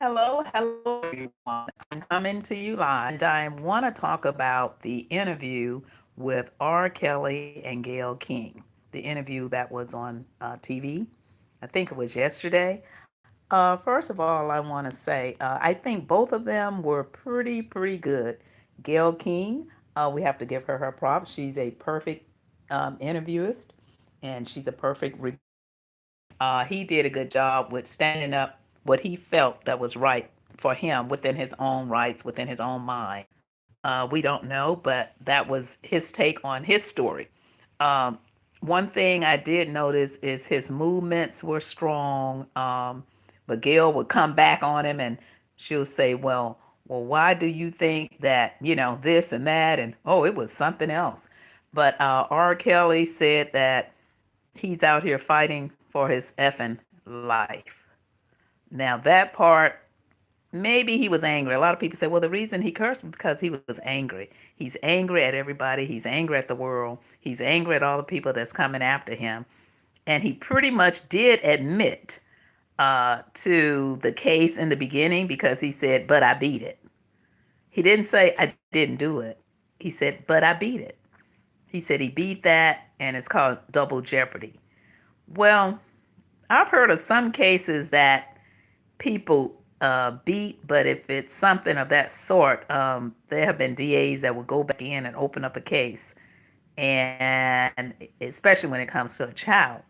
Hello, everyone. I'm coming to you live, and I want to talk about the interview with R. Kelly and Gayle King. The interview that was on TV. I think it was yesterday. First of all, I want to say I think both of them were pretty good. Gayle King, we have to give her props. She's a perfect interviewist, and she's a perfect reporter. He did a good job with standing up what he felt that was right for him within his own rights, within his own mind. We don't know, but that was his take on his story. Um, One thing I did notice is his movements were strong. But Gail would come back on him and she'll say, well, why do you think that, this and that? And oh, it was something else. But R. Kelly said that he's out here fighting for his effing life. Now, that part, maybe he was angry. A lot of people say, well, the reason he cursed was because he was angry. He's angry at everybody. He's angry at the world. He's angry at all the people that's coming after him. And he pretty much did admit to the case in the beginning because he said, but I beat it. He didn't say, I didn't do it. He said, but I beat it. He said he beat that, and it's called double jeopardy. Well, I've heard of some cases that people beat, but if it's something of that sort, there have been DAs that will go back in and open up a case, and especially when it comes to a child.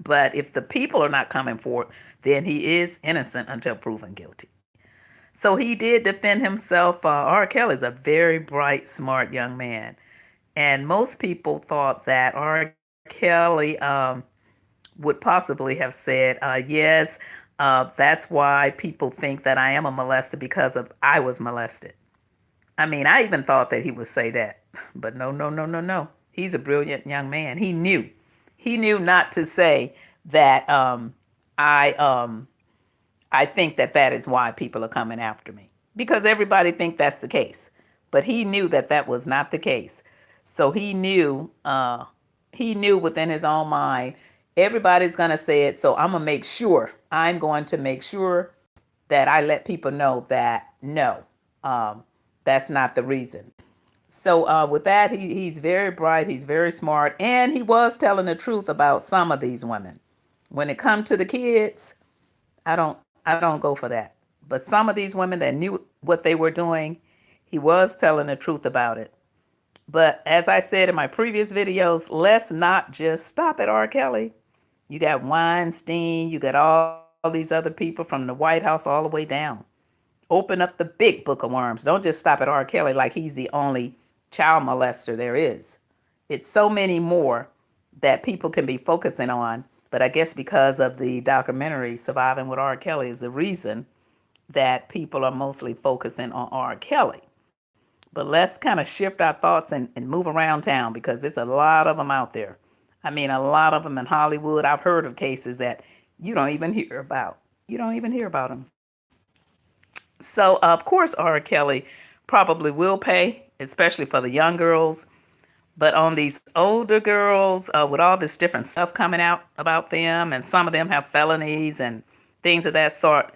But if the people are not coming forward, then he is innocent until proven guilty. So he did defend himself. R. Kelly's a very bright, smart young man. And most people thought that R. Kelly would possibly have said, yes, that's why people think that I am a molester because of I was molested. I mean, I even thought that he would say that. But no, no, no, no, no. He's a brilliant young man. He knew. He knew not to say that I I think that that is why people are coming after me because everybody think that's the case. But he knew that that was not the case. So he knew within his own mind everybody's going to say it. So I'm going to make sure that I let people know that no, um, that's not the reason. So with that, he's very bright, he's very smart, and he was telling the truth about some of these women. When it comes to the kids, I don't go for that. But some of these women that knew what they were doing, he was telling the truth about it. But as I said in my previous videos, let's not just stop at R. Kelly. You got Weinstein, you got all these other people from the White House all the way down. Open up the big book of worms. Don't just stop at R. Kelly like he's the only child molester there is. It's so many more that people can be focusing on. But I guess because of the documentary Surviving with R. Kelly is the reason that people are mostly focusing on R. Kelly. But let's kind of shift our thoughts and move around town because there's a lot of them out there. I mean, a lot of them in Hollywood. I've heard of cases that you don't even hear about. You don't even hear about them. So, of course, R. Kelly probably will pay, especially for the young girls. But on these older girls, with all this different stuff coming out about them, and some of them have felonies and things of that sort,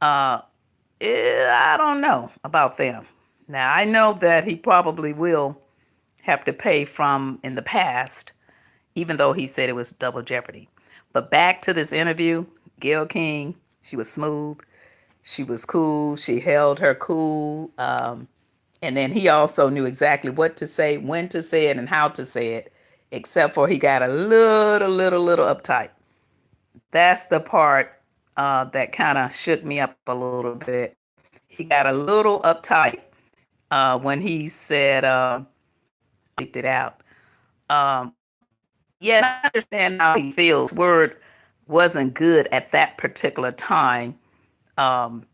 uh, I don't know about them. Now, I know that he probably will have to pay from in the past, even though he said it was double jeopardy. But back to this interview, Gayle King, she was smooth. She was cool. She held her cool. And then he also knew exactly what to say, when to say it, and how to say it, except for he got a little uptight. That's the part that kind of shook me up a little bit. He got a little uptight when he said, bleeped it out. Yeah, and I understand how he feels. Word wasn't good at that particular time. Um,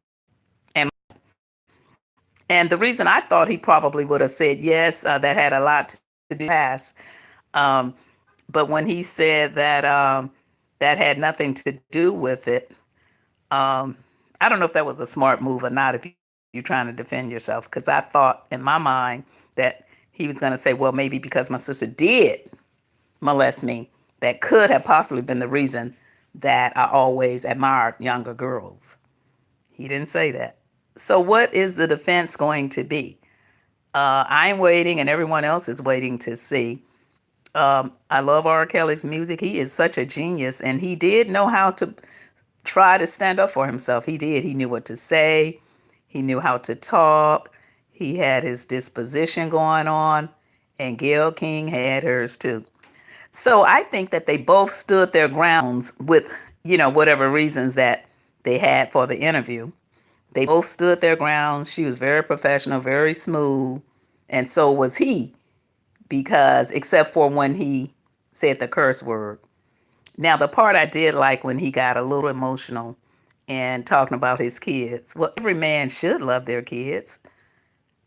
and the reason I thought he probably would have said yes, that had a lot to do with the past. Um, but when he said that that had nothing to do with it, um, I don't know if that was a smart move or not. If you're trying to defend yourself, because I thought in my mind that he was going to say, well, maybe because my sister did molest me, that could have possibly been the reason that I always admired younger girls. He didn't say that. So, what is the defense going to be? I'm waiting, and everyone else is waiting to see. I love R. Kelly's music. He is such a genius, and he did know how to try to stand up for himself. He did. He knew what to say, he knew how to talk, he had his disposition going on, and Gayle King had hers too. So I think that they both stood their grounds with, whatever reasons that they had for the interview. They both stood their ground. She was very professional, very smooth, and so was he, because except for when he said the curse word. Now, the part I did like when he got a little emotional and talking about his kids. Well, every man should love their kids.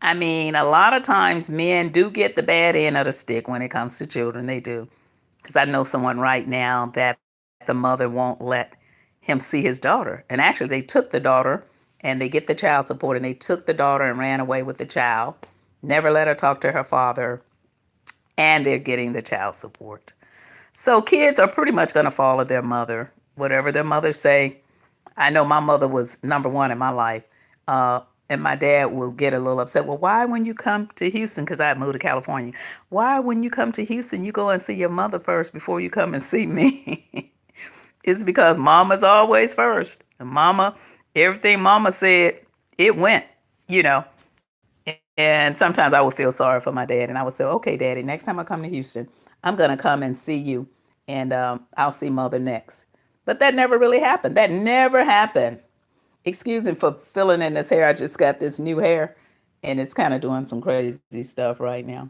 I mean, a lot of times men do get the bad end of the stick when it comes to children. They do. Because I know someone right now that the mother won't let him see his daughter. And actually, they took the daughter and they get the child support, and they took the daughter and ran away with the child. Never let her talk to her father, and they're getting the child support. So kids are pretty much going to follow their mother, whatever their mother say. I know my mother was number one in my life, and my dad will get a little upset. Well, why when you come to Houston? Because I had moved to California. Why when you come to Houston you go and see your mother first before you come and see me? It's because Mama's always first. And Mama, everything Mama said, it went. You know, and sometimes I would feel sorry for my dad, and I would say, okay, Daddy, next time I come to Houston, I'm going to come and see you, and I'll see Mother next. But that never really happened. That never happened. Excuse me for filling in this hair. I just got this new hair, and it's kind of doing some crazy stuff right now.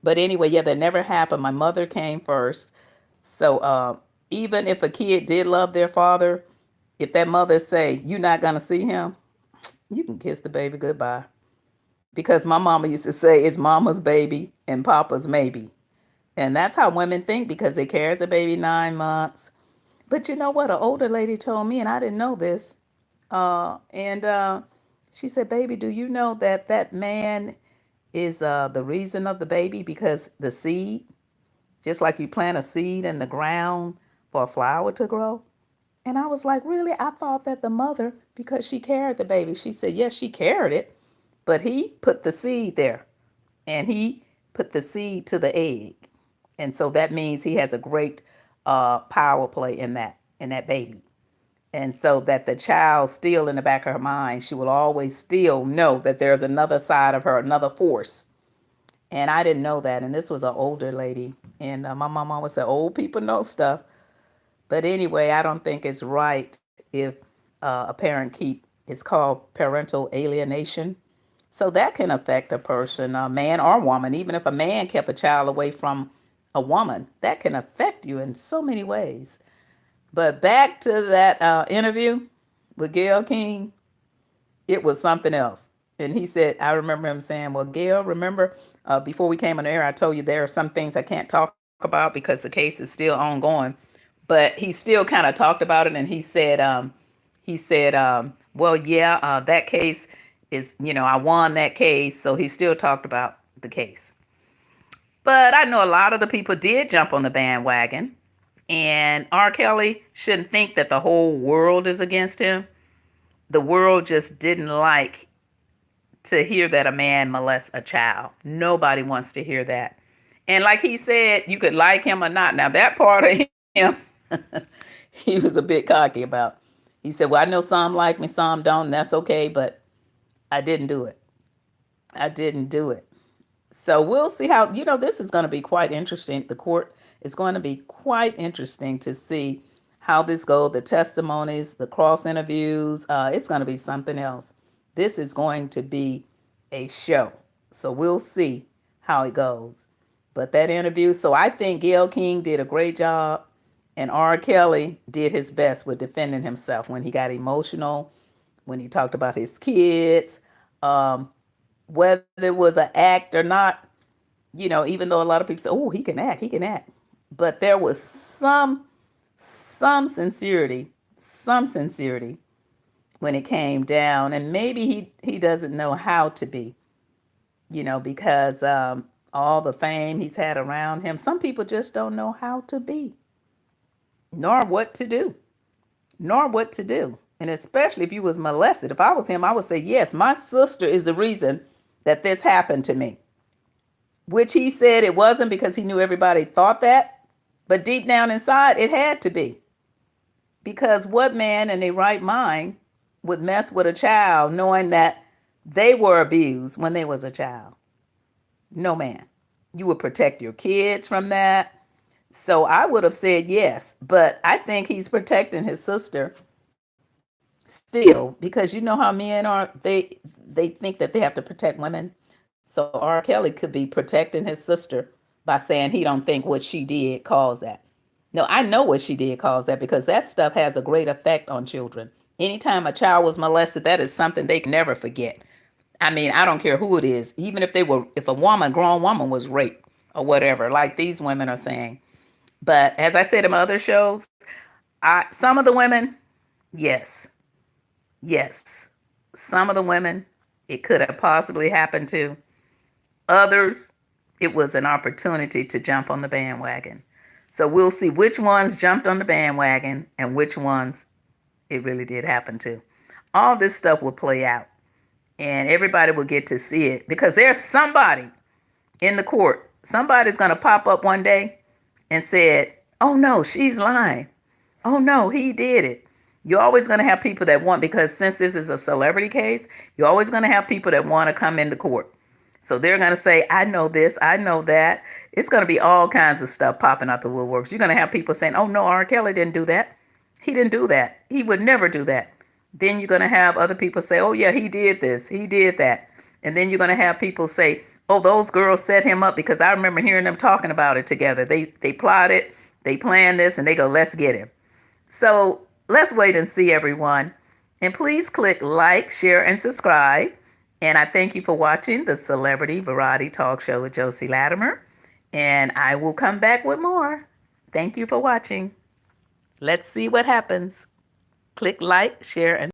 But anyway, yeah, that never happened. My mother came first. So even if a kid did love their father, if that mother say, you're not going to see him, you can kiss the baby goodbye, because my mama used to say it's mama's baby and papa's maybe. And that's how women think, because they carried the baby 9 months. But you know what? An older lady told me, and I didn't know this. And she said, baby, do you know that that man is the reason of the baby? Because the seed, just like you plant a seed in the ground for a flower to grow. And I was like, really? I thought that the mother, because she carried the baby. She said, yes, she carried it, but he put the seed there, and he put the seed to the egg. And so that means he has a great power play in that baby. And so that the child still in the back of her mind, she will always still know that there's another side of her, another force. And I didn't know that. And this was an older lady. And my mom always said, old people know stuff. But anyway, I don't think it's right if a parent it's called parental alienation. So that can affect a person, a man or woman. Even if a man kept a child away from a woman, that can affect you in so many ways. But back to that interview with Gayle King, it was something else. And he said, I remember him saying, well, Gayle, remember before we came on the air, I told you there are some things I can't talk about because the case is still ongoing. But he still kind of talked about it, and he said, well, yeah, that case is, I won that case. So he still talked about the case. But I know a lot of the people did jump on the bandwagon. And R. Kelly shouldn't think that the whole world is against him. The world just didn't like to hear that a man molests a child. Nobody wants to hear that. And like he said, you could like him or not. Now, that part of him, he was a bit cocky about. He said, well, I know some like me, some don't, and that's okay, but I didn't do it. I didn't do it. So we'll see how, this is going to be quite interesting. The court is going to be quite interesting to see how this goes, the testimonies, the cross interviews. It's going to be something else. This is going to be a show. So we'll see how it goes. But that interview, so I think Gayle King did a great job, and R. Kelly did his best with defending himself when he got emotional, when he talked about his kids. Um, Whether it was an act or not, even though a lot of people say, oh, he can act. But there was some sincerity when it came down. And maybe he doesn't know how to be, because all the fame he's had around him, some people just don't know how to be, nor what to do, nor what to do. And especially if you was molested. If I was him, I would say, yes, my sister is the reason that this happened to me. Which he said it wasn't because he knew everybody thought that. But deep down inside, it had to be. Because what man in their right mind would mess with a child knowing that they were abused when they was a child? No man. You would protect your kids from that. So I would have said yes, but I think he's protecting his sister still because you know how men are. They think that they have to protect women. So R. Kelly could be protecting his sister by saying he don't think what she did caused that. No, I know what she did caused that because that stuff has a great effect on children. Anytime a child was molested, that is something they can never forget. I mean, I don't care who it is, even if they were, if a woman, grown woman, was raped or whatever, like these women are saying. But as I said in my other shows, some of the women, yes, yes, some of the women, it could have possibly happened to. Others, it was an opportunity to jump on the bandwagon. So we'll see which ones jumped on the bandwagon and which ones it really did happen to. All this stuff will play out and everybody will get to see it because there's somebody in the court. Somebody's going to pop up one day and said, "Oh no, she's lying. Oh no, he did it." You're always going to have people that want, because since this is a celebrity case, you're always going to have people that want to come into court. So they're going to say, "I know this, I know that." It's going to be all kinds of stuff popping out the woodworks. You're going to have people saying, "Oh no, R. Kelly didn't do that. He didn't do that. He would never do that." Then you're going to have other people say, "Oh yeah, he did this, he did that." And then you're going to have people say, "Oh, those girls set him up because I remember hearing them talking about it together. They plotted, they planned this, and they go, let's get him." So let's wait and see, everyone. And please click like, share, and subscribe. And I thank you for watching the Celebrity Variety Talk Show with Josie Latimer. And I will come back with more. Thank you for watching. Let's see what happens. Click like, share, and